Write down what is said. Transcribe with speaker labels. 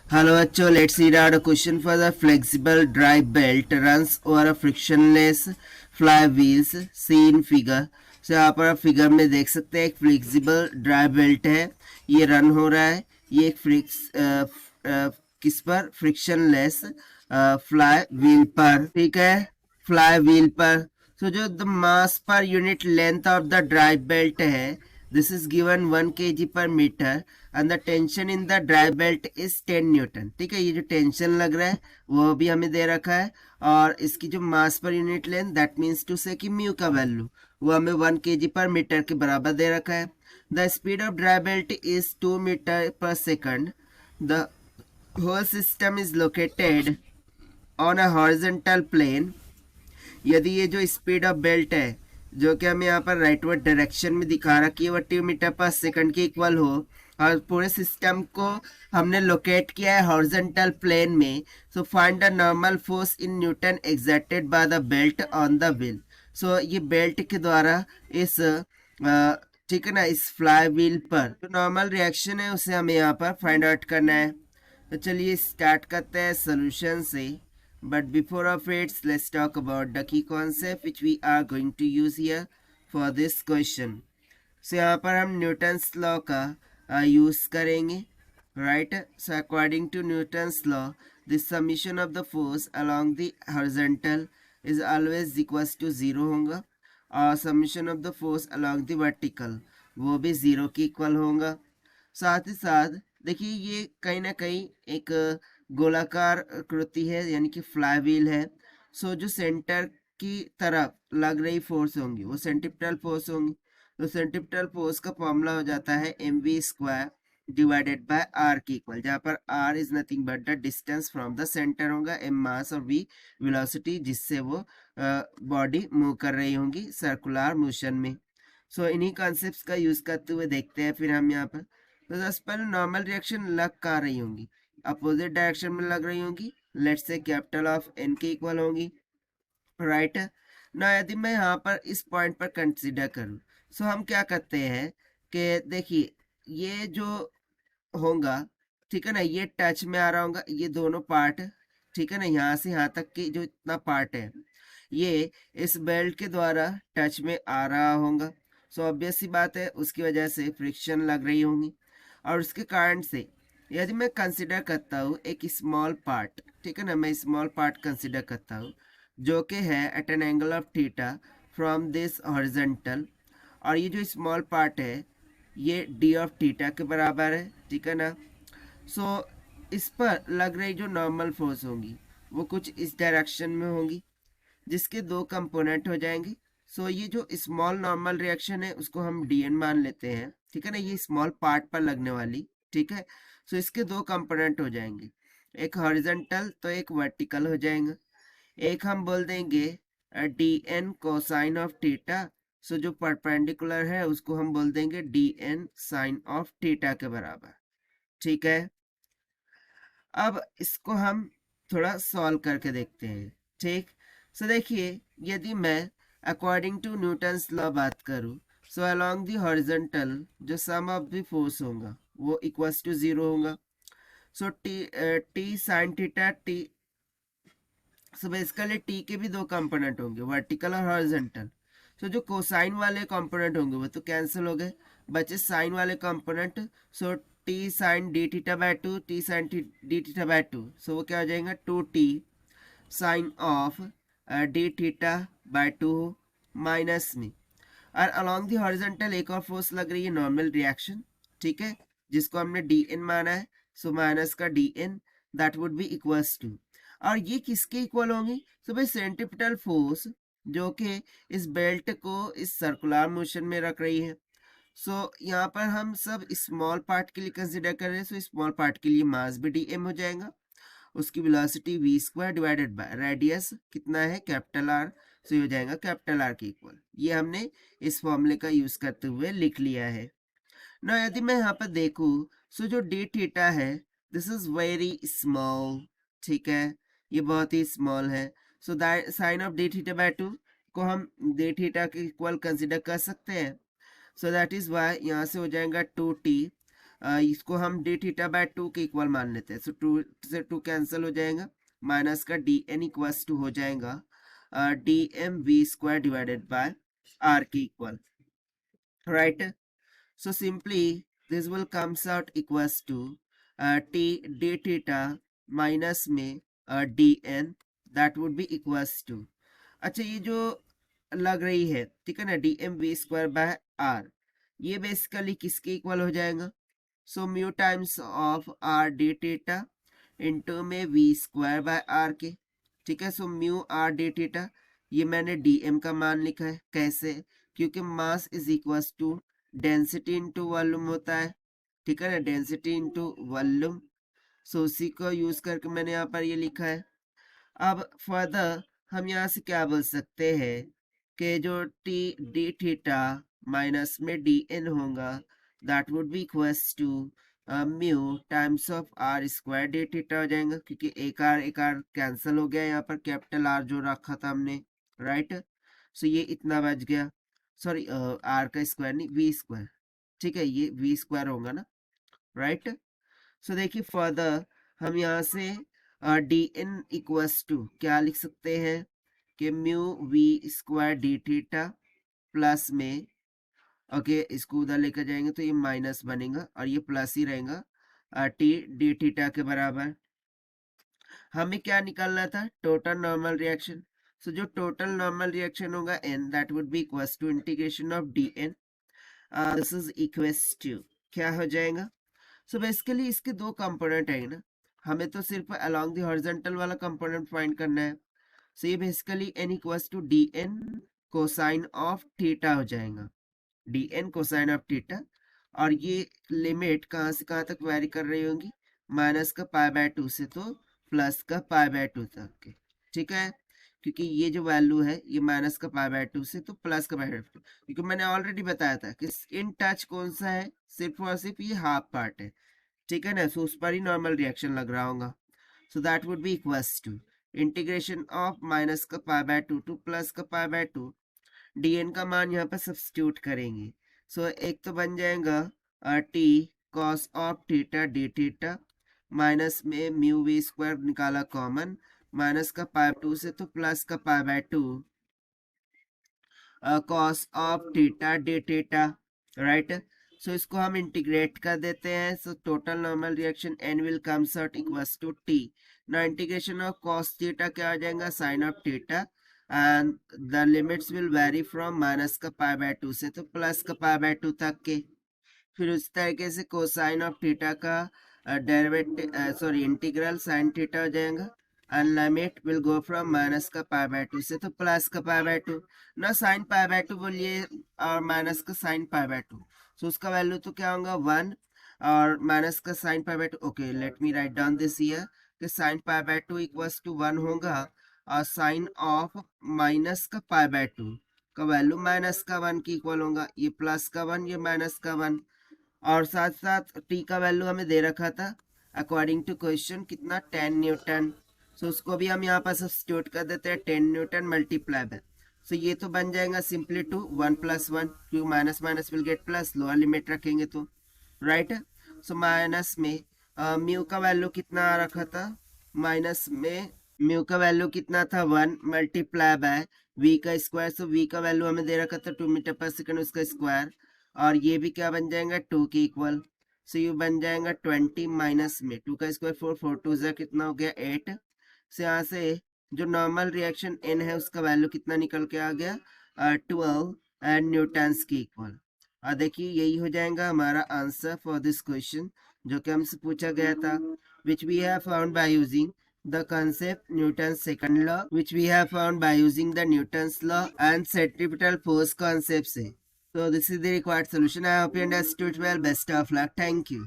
Speaker 1: Hello, bachcho. Let's read out a question for the flexible drive belt runs over a frictionless flywheels seen figure. So यहाँ पर आप figure में देख सकते हैं एक फ्लेक्सिबल ड्राइव बेल्ट है, ये रन हो रहा है। ये एक किस पर, फ्रिक्शनलेस फ्लाई व्हील पर, ठीक है, फ्लाई व्हील पर। सो जो the mass per unit length of the drive belt है, this is given 1 kg per metre and the tension in the drive belt is 10 newton. ठीक है, ये जो टेंशन लग रहा है वो भी हमें दे रखा है, और इसकी जो mass per unit length, that means to say कि म्यू का वैल्यू वो हमें 1 kg पर मीटर के बराबर दे रखा है। The speed of drive belt is 2 metre per second. The whole system is located on a horizontal plane. यदि ये जो स्पीड ऑफ बेल्ट है जो कि हमें यहाँ पर राइटवर्ड डायरेक्शन में दिखा रखी है, वो 2 मीटर पर सेकंड के इक्वल हो, और पूरे सिस्टम को हमने लोकेट किया है हॉरिजॉन्टल प्लेन में, so find the normal force in newton exerted by the belt on the wheel. So ये बेल्ट के द्वारा इस ठीक है ना, इस फ्लाई व्हील पर जो नॉर्मल रिएक्शन है उसे हमें यहाँ पर फाइंड आउट करना है। तो चलिए स्टार्ट करते हैं सोल्यूशन से। But before of it, let's talk about the key concept which we are going to use here for this question. So यहाँ पर हम न्यूटन्स लॉ का यूज करेंगे, right. So according to Newton's law, the summation of the force along the horizontal is always equals to 0 होगा, और summation of the force along the vertical वो भी 0 के इक्वल होगा। साथ ही साथ देखिए ये कहीं ना कहीं एक गोलाकार आकृति है, यानी कि फ्लाई व्हील है। सो जो सेंटर की तरफ लग रही फोर्स होंगी वो सेंट्रिपिटल फोर्स होंगी। तो सेंट्रिपिटल फोर्स का फॉर्मूला हो जाता है mv² डिवाइडेड बाय r के इक्वल, जहाँ पर r is nothing but the distance from the centre होगा, m मास और v वेलोसिटी जिससे वो बॉडी मूव कर रही होंगी सर्कुलर मोशन में। सो इन्हीं कॉन्सेप्ट्स का यूज करते हुए देखते हैं फिर हम यहाँ पर। तो सबसे पहले नॉर्मल रिएक्शन लग कहाँ रही होंगी, अपोजिट डायरेक्शन में लग रही होंगी। Let's say capital of N के इक्वल होंगी, राइट ना। यदि मैं यहाँ पर इस पॉइंट पर कंसीडर करूँ, सो हम क्या करते हैं कि देखिए ये जो होगा, ठीक है ना, ये टच में आ रहा होगा, ये दोनों पार्ट, ठीक है ना, यहाँ से यहाँ तक की जो इतना पार्ट है ये इस बेल्ट के द्वारा टच में आ रहा होगा। सो ऑब्वियस सी बात है उसकी वजह से फ्रिक्शन लग रही होंगी, और उसके कारण से यदि मैं कंसिडर करता हूँ एक स्मॉल पार्ट, ठीक है ना, मैं स्मॉल पार्ट कंसिडर करता हूँ जो कि है at an angle of theta from this horizontal, और ये जो स्मॉल पार्ट है ये डी ऑफ थीटा के बराबर है, ठीक है ना। सो इस पर लग रही जो नॉर्मल फोर्स होंगी वो कुछ इस डायरेक्शन में होंगी, जिसके दो कंपोनेंट हो जाएंगे। सो ये जो स्मॉल नॉर्मल रिएक्शन है उसको हम dn मान लेते हैं, ठीक है ना, ये स्मॉल पार्ट पर लगने वाली, ठीक है। सो इसके दो कंपोनेंट हो जाएंगे, एक हॉरिजॉन्टल तो एक वर्टिकल हो जाएगा। एक हम बोल देंगे dn कोसाइन ऑफ थीटा। सो जो परपेंडिकुलर है उसको हम बोल देंगे dn साइन ऑफ थीटा के बराबर, ठीक है। अब इसको हम थोड़ा सॉल्व करके देखते हैं, ठीक। सो देखिए यदि मैं अकॉर्डिंग टू न्यूटन्स लॉ बात करूं, सो अलोंग द हॉरिजॉन्टल जो सम ऑफ द फोर्स होगा वो इक्वल्स टू 0 होगा। So T sine theta T, so basically T के भी दो कंपोनेंट होंगे, वर्टिकल और हॉरिजॉन्टल। सो जो कोसाइन वाले कंपोनेंट होंगे वो तो कैंसिल हो गए, बचे साइन वाले component. So T sine D theta by 2, T sine D theta by 2, so वो क्या हो जाएगा 2t sine of D theta by 2 minus में। और अलॉन्ग दी हॉरिजॉन्टल एक और फोर्स लग रही है, नॉर्मल रिएक्शन, ठीक है, जिसको हमने dn माना है। सो माइनस का dn that would be equals to, और ये किसके इक्वल होंगी, तो भाई सेंट्रिपिटल फोर्स जो कि इस बेल्ट को इस सर्कुलर मोशन में रख रही है। सो यहाँ पर हम सब स्मॉल पार्ट के लिए कंसिडर कर रहे हैं, सो स्मॉल पार्ट के लिए मास भी dm हो जाएगा, उसकी velocity v² divided by radius कितना है कैपिटल R, सो ये हो जाएगा कैपिटल R के इक्वल। ये हमने इस फॉर्मूले का यूज करते हुए लिख लिया है ना। यदि मैं यहाँ पर देखूँ, सो जो डी थीटा है दिस इज वेरी स्मॉल, ठीक है, ये बहुत ही स्मॉल है। So sine of D theta by 2 को हम डी थीटा के इक्वल कंसिडर कर सकते हैं। सो दैट इज वाई यहाँ से हो जाएगा 2t इसको हम डी थीटा बाय 2 के इक्वल मान लेते हैं। सो 2 से 2 कैंसिल हो जाएगा, माइनस का डी एन इक्वल्स टू हो जाएगा D M V square divided by R के equal, right. So simply this will comes out equals to t d theta minus में dn that would be equals to, अच्छा ये जो लग रही है, ठीक है ना, D M V square by R, ये बेसिकली किसके इक्वल हो जाएगा? So mu times of R D theta into में वी स्क्वायर बाय आर के, ठीक है। So mu R D theta, ये मैंने डी एम का मान लिखा है, कैसे? क्योंकि mass is equals to density into volume होता है, ठीक है ना, डेंसिटी इंटू वॉल्यूम। सो उसी को यूज करके मैंने यहाँ पर ये लिखा है। अब फर्दर हम यहाँ से क्या बोल सकते हैं कि जो टी डी थीटा माइनस में डी एन होगा that would be equals to mu times of R square D theta हो जाएगा, क्योंकि एक आर कैंसिल हो गया यहाँ पर, कैपिटल आर जो रखा था हमने, राइट। सो ये इतना बच गया, सॉरी आर का स्क्वायर नहीं, वी स्क्वायर, ठीक है, ये वी स्क्वायर होगा ना, राइट। सो देखिए फर्दर हम यहाँ से डी एन इक्वल्स टू क्या लिख सकते हैं कि mu V square D theta plus में, ओके इसको उधर लेकर जाएंगे तो ये माइनस बनेगा और ये प्लस ही रहेगा टी डी थीटा के बराबर। हमें क्या निकालना था? Total normal reaction. सो जो टोटल नॉर्मल रिएक्शन होगा n that would be equals to integration of dn, this is equals to क्या हो जाएगा? सो बेसिकली इसके दो कंपोनेंट है ना, हमें तो सिर्फ अलोंग द हॉरिजॉन्टल वाला कंपोनेंट फाइंड करना है। सो ये basically n equals to dn cosine of theta हो जाएगा, dn कोसाइन ऑफ थीटा, और ये लिमिट कहाँ से कहाँ तक वेरी कर रही होंगी, माइनस का पाई बाय 2 से तो प्लस का पाई बाय 2 तक के, ठीक है। क्योंकि ये जो वैल्यू है ये माइनस का पाई बाय 2 से तो प्लस का पाई बाय 2, क्योंकि मैंने ऑलरेडी बताया था कि इन टच कौन सा है, सिर्फ और सिर्फ ये हाफ पार्ट है, ठीक है ना। सो उस पर ही नॉर्मल रिएक्शन लग रहा होगा। So that would be equals to integration of minus का पाई बाय 2 टू प्लस का पाई बाय 2, dn का मान यहाँ पर सब्स्टिट्यूट करेंगे। सो एक तो बन जाएगा T cos of theta D theta minus में म्यू वी स्क्वायर निकाला कॉमन, माइनस का पाई 2 से तो प्लस का pi by 2 cos of theta D theta, right. So इसको हम इंटीग्रेट कर देते हैं। सो total normal reaction n will comes out equals to t, ना इंटीग्रेशन ऑफ कॉस थीटा क्या आ जाएगा, sine of theta, and the limits will vary from minus का पाई बाय 2 से तो प्लस का पाई बाय 2 तक के। फिर उस तरीके से कोसाइन ऑफ थीटा का derivative sorry integral sine theta हो जाएगा, and limit will go from minus का पाई बाय 2 से तो प्लस का पाई बाय 2, ना साइन पाई बाय 2 बोलिए और माइनस का साइन पाई बाय 2, सो उसका वैल्यू तो क्या होगा 1, और माइनस का sine pi by 2, okay let me write down this here कि sine pi by 2 equals to 1 होगा, और साइन ऑफ माइनस का पाई बाय 2 का वैल्यू माइनस का 1 की इक्वल होगा, ये प्लस का 1 ये माइनस का 1, और साथ साथ टी का वैल्यू हमें दे रखा था अकॉर्डिंग टू क्वेश्चन कितना 10 न्यूटन। सो उसको भी हम यहाँ पर सब्स्टिट्यूट कर देते हैं 10 न्यूटन मल्टीप्लाई बाय, सो ये तो बन जाएगा सिंपली टू 1 + 1, क्योंकि minus minus will get plus, lower limit रखेंगे तो, राइट। सो माइनस में म्यू का वैल्यू कितना आ रखा था, माइनस में म्यू का वैल्यू कितना था 1 मल्टीप्लाई बाय वी का स्क्वायर, सो वी का वैल्यू हमें दे रखा था 2 मीटर पर सेकंड उसका स्क्वायर, और ये भी क्या बन जाएगा 2 के इक्वल, सो ये बन जाएगा 20 माइनस में 2 का स्क्वायर 4, 4 2 जा कितना हो गया 8, से यहाँ से जो नॉर्मल रिएक्शन n है उसका वैल्यू कितना निकल के आ गया 12 एंड न्यूटन्स के इक्वल। और देखिए यही हो जाएगा हमारा आंसर फॉर दिस क्वेश्चन जो कि हमसे पूछा गया था, which we have found by using the concept Newton's second law, which we have found by using the Newton's law and centripetal force concepts. So this is the required solution. I hope you understood well. Best of luck. Thank you.